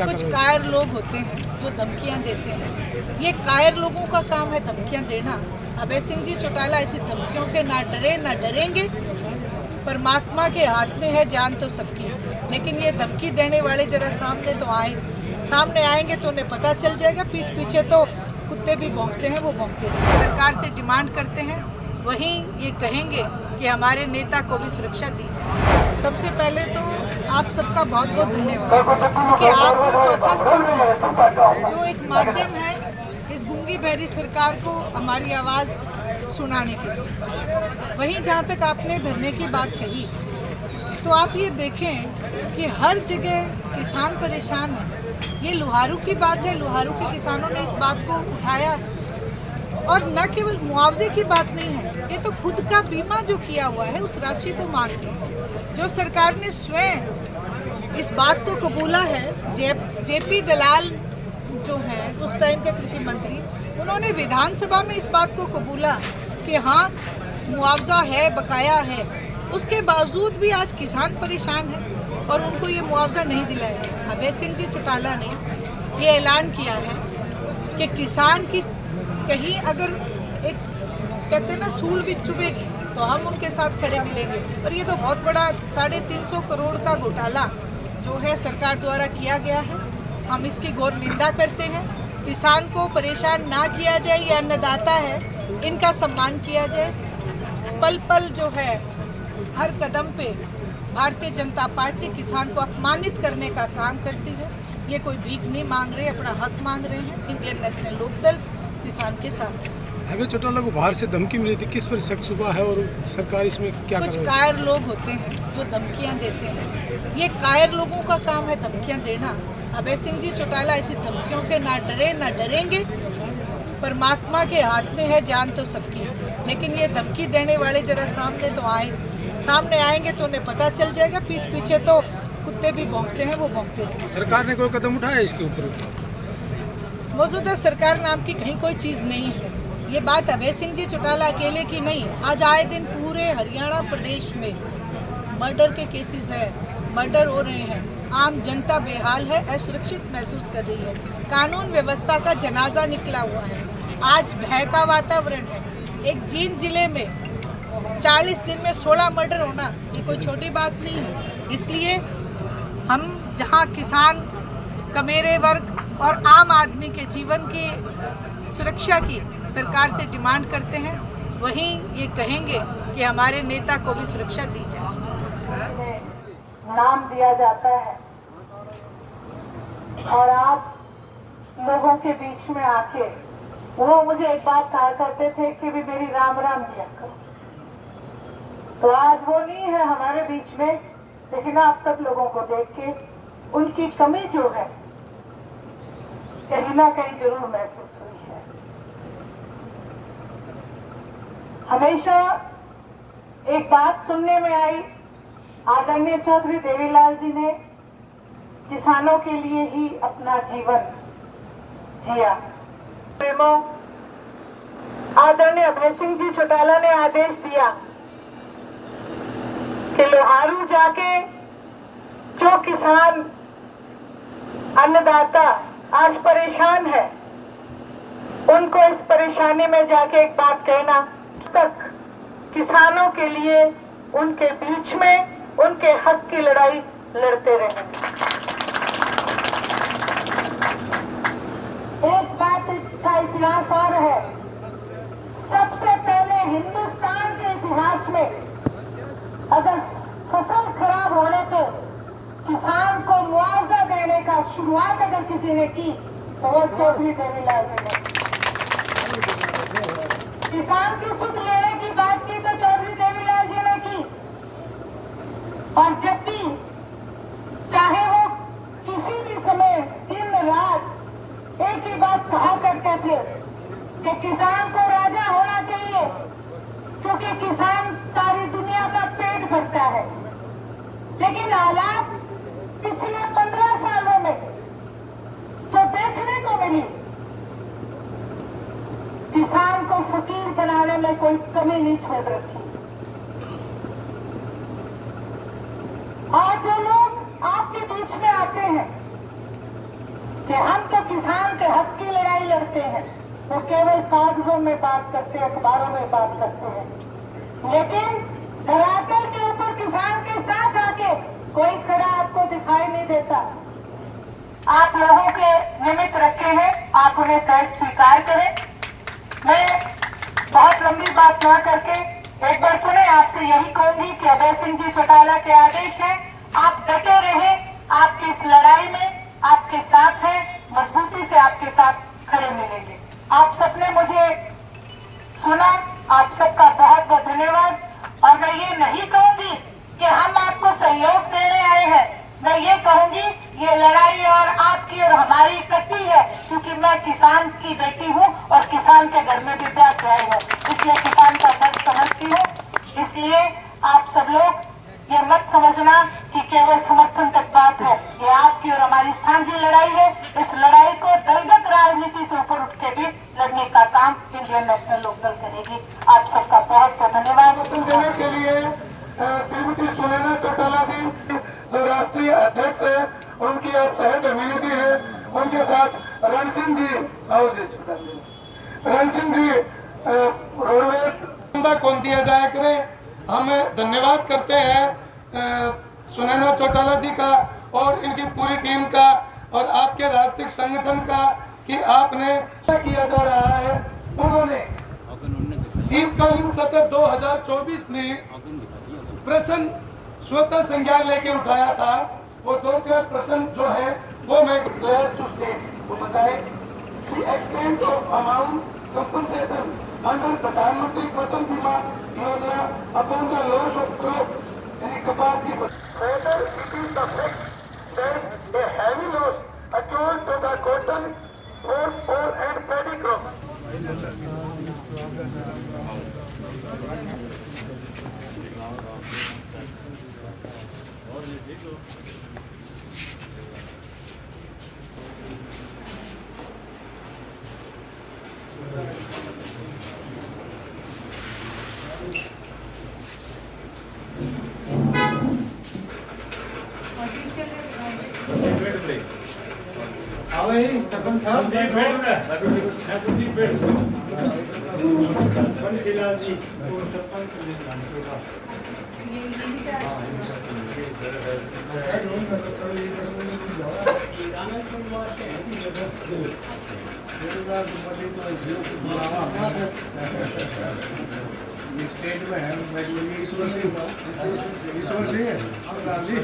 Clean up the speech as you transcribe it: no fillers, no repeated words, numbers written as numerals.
कुछ कायर लोग होते हैं जो धमकियां देते हैं। ये कायर लोगों का काम है धमकियां देना। अभय सिंह जी चौटाला ऐसी धमकियों से ना डरे ना डरेंगे। परमात्मा के हाथ में है जान तो सबकी, लेकिन ये धमकी देने वाले जरा सामने तो आए। सामने आएंगे तो उन्हें पता चल जाएगा। पीठ पीछे तो कुत्ते भी भौंकते हैं, वो भौंकते हैं। सरकार से डिमांड करते हैं, वहीं ये कहेंगे कि हमारे नेता को भी सुरक्षा दी जाए। सबसे पहले तो आप सबका बहुत बहुत धन्यवाद, क्योंकि आप वो चौथा स्तंभ है जो एक माध्यम है इस गूंगी बहरी सरकार को हमारी आवाज़ सुनाने के लिए। वहीं जहाँ तक आपने धरने की बात कही, तो आप ये देखें कि हर जगह किसान परेशान है। ये लोहारू की बात है, लोहारू के किसानों ने इस बात को उठाया, और न केवल मुआवजे की बात नहीं है, ये तो खुद का बीमा जो किया हुआ है उस राशि को मांग रहे हैं। जो सरकार ने स्वयं इस बात को कबूला है, जेपी दलाल जो हैं उस टाइम के कृषि मंत्री, उन्होंने विधानसभा में इस बात को कबूला कि हाँ मुआवजा है, बकाया है। उसके बावजूद भी आज किसान परेशान है और उनको ये मुआवजा नहीं दिलाया गया। अभय सिंह जी चौटाला ने ये ऐलान किया है कि किसान की कहीं अगर एक कहते ना सूल भी चुभेगी तो हम उनके साथ खड़े मिलेंगे। और ये तो बहुत बड़ा 350 करोड़ का घोटाला जो है सरकार द्वारा किया गया है, हम इसकी घोर निंदा करते हैं। किसान को परेशान ना किया जाए, ये अन्नदाता है, इनका सम्मान किया जाए। पल पल जो है हर कदम पे भारतीय जनता पार्टी किसान को अपमानित करने का काम करती है। ये कोई भीख नहीं मांग रहे, अपना हक मांग रहे हैं। इंडियन नेशनल लोकदल किसान के साथ है। अभय चौटाला को बाहर से धमकी मिली थी, किस पर शक हुआ है और सरकार इसमें क्या कुछ कायर लोग होते हैं जो धमकियां देते हैं। ये कायर लोगों का काम है धमकियां देना। अभय सिंह जी चौटाला ऐसी धमकियों से ना डरे ना डरेंगे। परमात्मा के हाथ में है जान तो सबकी, लेकिन ये धमकी देने वाले जरा सामने तो आए। सामने आएंगे तो उन्हें पता चल जाएगा। पीठ पीछे तो कुत्ते भी भौंकते हैं, वो भौंकते हैं। सरकार ने कोई कदम उठाया इसके ऊपर? मौजूदा सरकार नाम की कहीं कोई चीज़ नहीं है। ये बात अभय सिंह जी चौटाला अकेले की नहीं, आज आए दिन पूरे हरियाणा प्रदेश में मर्डर के केसेस है, मर्डर हो रहे हैं। आम जनता बेहाल है, असुरक्षित महसूस कर रही है। कानून व्यवस्था का जनाजा निकला हुआ है। आज भय का वातावरण है। एक जींद जिले में 40 दिन में 16 मर्डर होना ये कोई छोटी बात नहीं है। इसलिए हम जहां किसान, कमेरे वर्ग और आम आदमी के जीवन की सुरक्षा की सरकार से डिमांड करते हैं, वहीं ये कहेंगे कि हमारे नेता को भी सुरक्षा दी जाए। नाम दिया जाता है और आप लोगों के बीच में आके वो मुझे एक बात कहा करते थे कि भी मेरी राम राम दिया करो। तो आज वो नहीं है हमारे बीच में, लेकिन आप सब लोगों को देख के उनकी कमी जो है कहीं ना कहीं जरूर महसूस हुई है। हमेशा एक बात सुनने में आई, आदरणीय चौधरी देवीलाल जी ने किसानों के लिए ही अपना जीवन जिया। आदरणीय अभय सिंह जी चौटाला ने आदेश दिया कि लोहारू जाके जो किसान अन्नदाता आज परेशान है, उनको इस परेशानी में जाके एक बात कहना, तक किसानों के लिए उनके बीच में उनके हक की लड़ाई लड़ते रहेंगे। एक बात का इतिहास और है, सबसे पहले हिंदुस्तान के इतिहास में अगर फसल खराब होने पे किसान को मुआवजा देने का शुरुआत अगर किसी ने की तो वो चौधरी देवीलाल जी ने। किसान की सुध लेने की बात की तो चौधरी देवीलाल जी ने की। और जब भी चाहे वो किसी भी समय दिन रात एक ही बात कहा करते थे कि किसान को राजा होना चाहिए, क्योंकि किसान सारी दुनिया का पेट भरता है। लेकिन हालात पिछले 15 सालों में जो देखने को मिली, किसान को फकीर बनाने में कोई कमी नहीं छोड़ रखी। और जो लोग आपके बीच में आते हैं कि हम तो किसान के हक की लड़ाई लड़ते हैं, वो केवल कागजों में बात करते हैं, अखबारों में बात करते हैं, लेकिन धरातल के ऊपर किसान के साथ आके कोई खड़ा आपको दिखाई नहीं देता। आप लोगों के निमित्त रखे हैं, आप उन्हें सहज स्वीकार करें। मैं बहुत लंबी बात न करके एक बार पुनः आपसे यही कहूंगी कि अभय सिंह जी चौटाला के आदेश है, आप डटे रहें, आपकी इस लड़ाई में आपके साथ हैं, मजबूती से आपके साथ खड़े मिलेंगे। आप सबने मुझे सुना, आप सबका बहुत बहुत धन्यवाद। और मैं ये नहीं कहूंगी कि हम आपको सहयोग देने आए हैं, मैं ये कहूंगी ये लड़ाई और आपकी और हमारी इकट्ठी है, क्योंकि मैं किसान की बेटी हूँ और किसान के घर में भी ब्याह किया है, इसलिए किसान का दर्द समझती हूँ। इसलिए आप सब लोग ये मत समझना कि केवल समर्थन तक बात है, ये आपकी और हमारी साझी लड़ाई है। इस लड़ाई को दलगत राजनीति से ऊपर उठ के भी लड़ने का काम इंडियन नेशनल लोकदल करेगी। आप सबका बहुत बहुत धन्यवाद। देने के लिए श्रीमती सुनैना चौटाला जी जो राष्ट्रीय अध्यक्ष है, उनकी आप सहज अभिनेत्री है, उनके साथ रण सिंह जी, रण सिंह जी रोडवेज कौन दिया जाया करे। हम धन्यवाद करते हैं सुनैना चौटाला जी का और इनकी पूरी टीम का और आपके राजनीतिक संगठन का कि आपने किया जा रहा है। उन्होंने शीतकालीन सत्र 2024 में प्रश्न स्वतः संज्ञान लेके उठाया था। वो 2-4 प्रश्न जो है वो मैं बताए अमाउंट compensation under प्रधानमंत्री फसल बीमा योजना upon the loss of crop यानी कपास की whether it is the fact that a heavy loss occurred to the cotton or and paddy crop. State में है ईश्वर सिंह है गांधी।